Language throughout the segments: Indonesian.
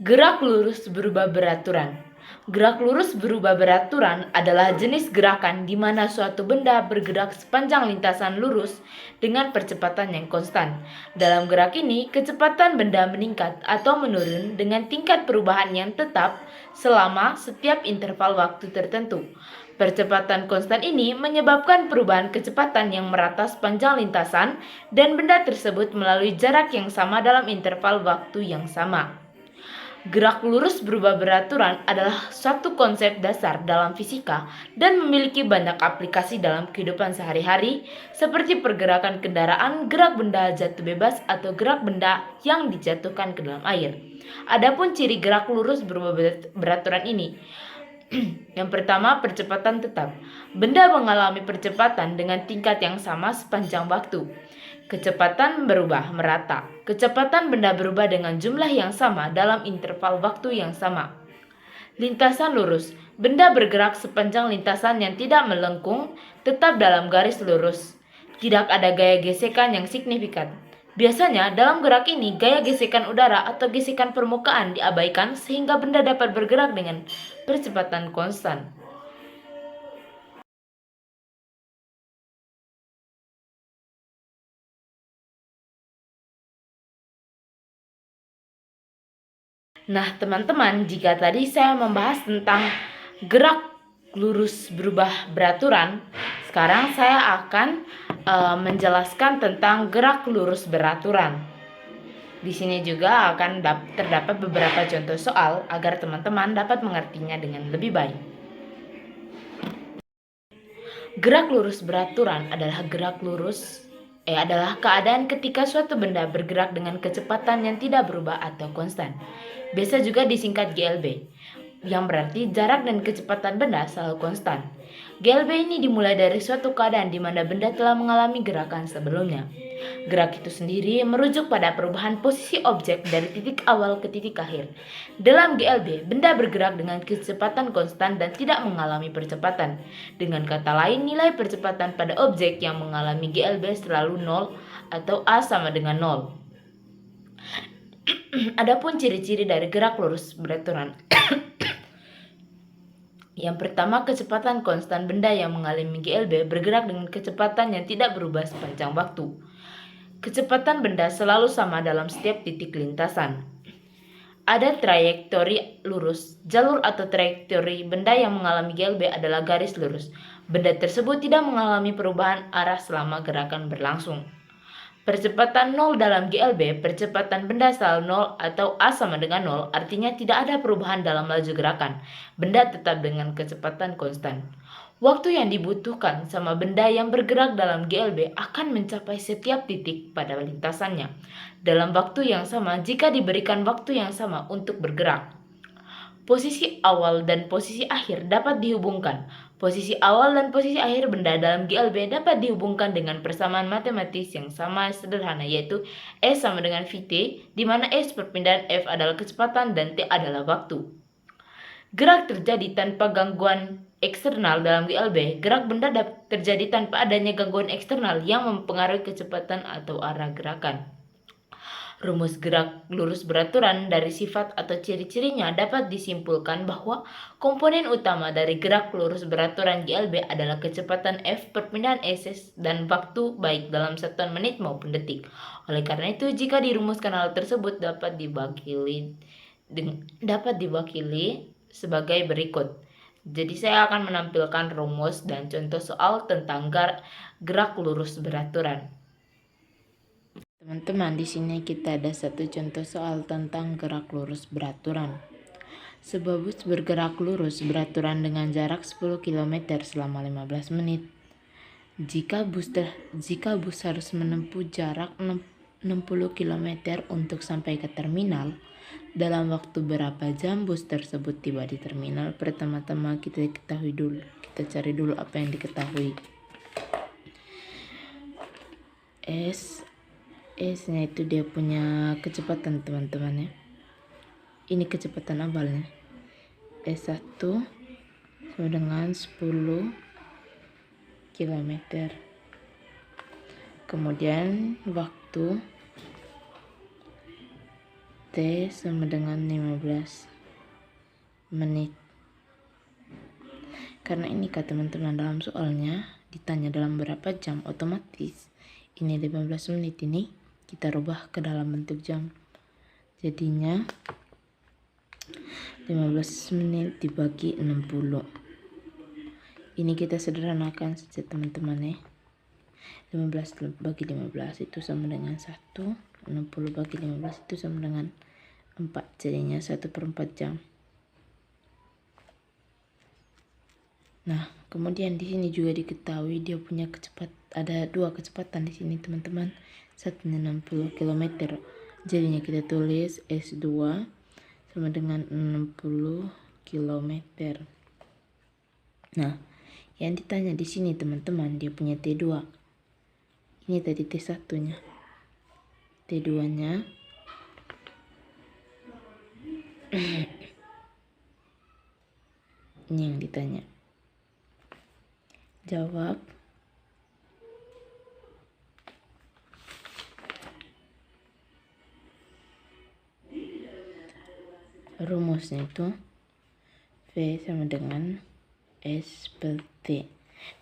Gerak lurus berubah beraturan. Gerak lurus berubah beraturan adalah jenis gerakan di mana suatu benda bergerak sepanjang lintasan lurus dengan percepatan yang konstan. Dalam gerak ini, kecepatan benda meningkat atau menurun dengan tingkat perubahan yang tetap selama setiap interval waktu tertentu. Percepatan konstan ini menyebabkan perubahan kecepatan yang merata sepanjang lintasan dan benda tersebut melalui jarak yang sama dalam interval waktu yang sama. Gerak lurus berubah beraturan adalah suatu konsep dasar dalam fisika dan memiliki banyak aplikasi dalam kehidupan sehari-hari, seperti pergerakan kendaraan, gerak benda jatuh bebas, atau gerak benda yang dijatuhkan ke dalam air. Adapun ciri gerak lurus berubah beraturan ini. Yang pertama, percepatan tetap. Benda mengalami percepatan dengan tingkat yang sama sepanjang waktu. Kecepatan berubah merata. Kecepatan benda berubah dengan jumlah yang sama dalam interval waktu yang sama. Lintasan lurus. Benda bergerak sepanjang lintasan yang tidak melengkung, tetap dalam garis lurus. Tidak ada gaya gesekan yang signifikan. Biasanya dalam gerak ini gaya gesekan udara atau gesekan permukaan diabaikan sehingga benda dapat bergerak dengan percepatan konstan. Nah, teman-teman, jika tadi saya membahas tentang gerak lurus berubah beraturan, sekarang saya akan menjelaskan tentang gerak lurus beraturan. Di sini juga akan terdapat beberapa contoh soal agar teman-teman dapat mengertinya dengan lebih baik. Gerak lurus beraturan adalah adalah keadaan ketika suatu benda bergerak dengan kecepatan yang tidak berubah atau konstan. Biasa juga disingkat GLB, yang berarti jarak dan kecepatan benda selalu konstan. GLB ini dimulai dari suatu keadaan di mana benda telah mengalami gerakan sebelumnya. Gerak itu sendiri merujuk pada perubahan posisi objek dari titik awal ke titik akhir. Dalam GLB, benda bergerak dengan kecepatan konstan dan tidak mengalami percepatan. Dengan kata lain, nilai percepatan pada objek yang mengalami GLB selalu 0 atau A sama dengan 0. Adapun ciri-ciri dari gerak lurus beraturan. Yang pertama, kecepatan konstan. Benda yang mengalami GLB bergerak dengan kecepatan yang tidak berubah sepanjang waktu. Kecepatan benda selalu sama dalam setiap titik lintasan. Ada trayektori lurus. Jalur atau trayektori benda yang mengalami GLB adalah garis lurus. Benda tersebut tidak mengalami perubahan arah selama gerakan berlangsung. Percepatan 0 dalam GLB, percepatan benda selalu 0 atau A sama dengan 0, artinya tidak ada perubahan dalam laju gerakan. Benda tetap dengan kecepatan konstan. Waktu yang dibutuhkan sama benda yang bergerak dalam GLB akan mencapai setiap titik pada lintasannya dalam waktu yang sama jika diberikan waktu yang sama untuk bergerak. Posisi awal dan posisi akhir dapat dihubungkan. Posisi awal dan posisi akhir benda dalam GLB dapat dihubungkan dengan persamaan matematis yang sama sederhana, yaitu S sama dengan Vt, di mana S perpindahan F adalah kecepatan dan T adalah waktu. Gerak terjadi tanpa gangguan eksternal dalam GLB. Gerak benda dapat terjadi tanpa adanya gangguan eksternal yang mempengaruhi kecepatan atau arah gerakan. Rumus gerak lurus beraturan dari sifat atau ciri-cirinya dapat disimpulkan bahwa komponen utama dari gerak lurus beraturan GLB adalah kecepatan F, perpindahan SS, dan waktu baik dalam satuan menit maupun detik. Oleh karena itu, jika dirumuskan hal tersebut dapat diwakili sebagai berikut. Jadi saya akan menampilkan rumus dan contoh soal tentang gerak lurus beraturan. Teman-teman, di sini kita ada satu contoh soal tentang gerak lurus beraturan. Sebuah bus bergerak lurus beraturan dengan jarak 10 km selama 15 menit. Jika bus harus menempuh jarak 60 km untuk sampai ke terminal, dalam waktu berapa jam bus tersebut tiba di terminal? Pertama-tama kita cari dulu apa yang diketahui. S-nya itu dia punya kecepatan, teman-teman ya. Ini kecepatan awalnya. S1 sama dengan 10 km. Kemudian waktu T T sama dengan 15 menit. Karena ini kak teman-teman, dalam soalnya ditanya dalam berapa jam, otomatis ini 15 menit ini kita rubah ke dalam bentuk jam. Jadinya 15 menit dibagi 60. Ini kita sederhanakan saja teman-teman ya. 15 bagi 15 itu sama dengan 1. 60 bagi 15 itu sama dengan 4. Jadinya 1/4 jam. Nah, kemudian di sini juga diketahui dia punya ada 2 kecepatan di sini teman-teman. Satunya 60 km. Jadinya kita tulis S2 sama dengan 60 km. Nah, yang ditanya di sini teman-teman, dia punya T2. Ini tadi T1-nya. T2-nya ini yang ditanya. Jawab. Rumusnya itu V sama dengan S per T.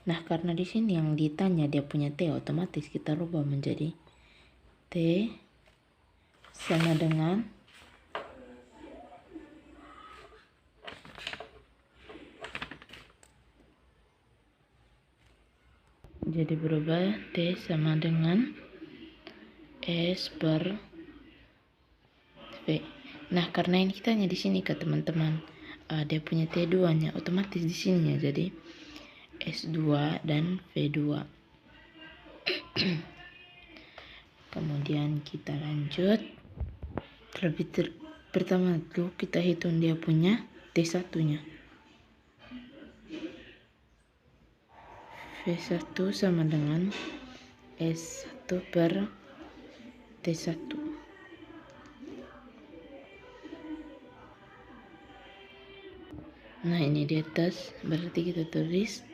Nah, karena di sini yang ditanya dia punya T, otomatis kita rubah menjadi T sama dengan jadi berubah T sama dengan S per V. Nah, karena ini kita hanya di sini ke teman-teman, dia punya T2-nya, otomatis di sininya jadi S2 dan V2. Kemudian kita lanjut. Pertama dulu kita hitung dia punya T1-nya. V1 sama dengan S1 per T1. Nah, ini di atas, berarti kita tulis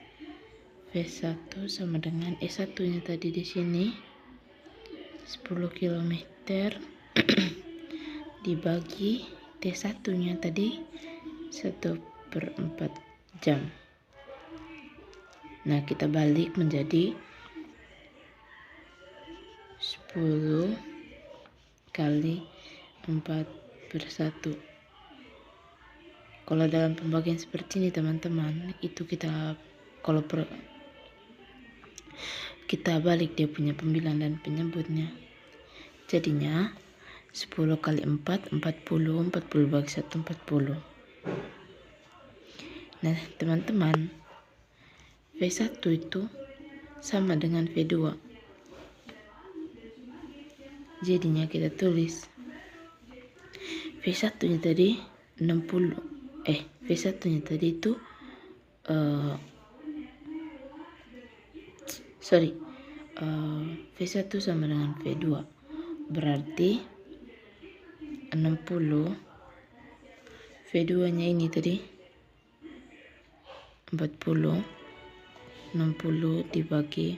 V1 sama dengan S1-nya tadi di sini 10 km dibagi T1-nya tadi 1/4 jam. Nah, kita balik menjadi 10 kali 4/1. Kalau dalam pembagian seperti ini teman-teman, itu kita kita balik dia punya pembilang dan penyebutnya. Jadinya 10 kali 4, 40 bagi 1, 40. Nah, teman-teman, V1 itu sama dengan V2. Jadinya kita tulis V1-nya tadi 60. V1-nya tadi itu V1 sama dengan V2. Berarti 60 V2-nya ini tadi 40. 60 dibagi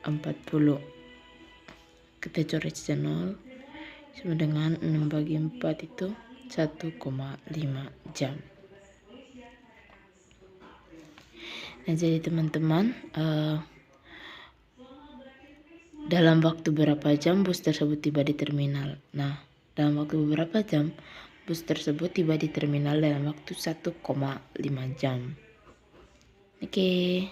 40. Kita coret saja 0 sama dengan 6 bagi 4 itu 1,5 jam. Nah, jadi teman-teman, dalam waktu berapa jam bus tersebut tiba di terminal? Nah, dalam waktu beberapa jam bus tersebut tiba di terminal dalam waktu 1,5 jam. Oke.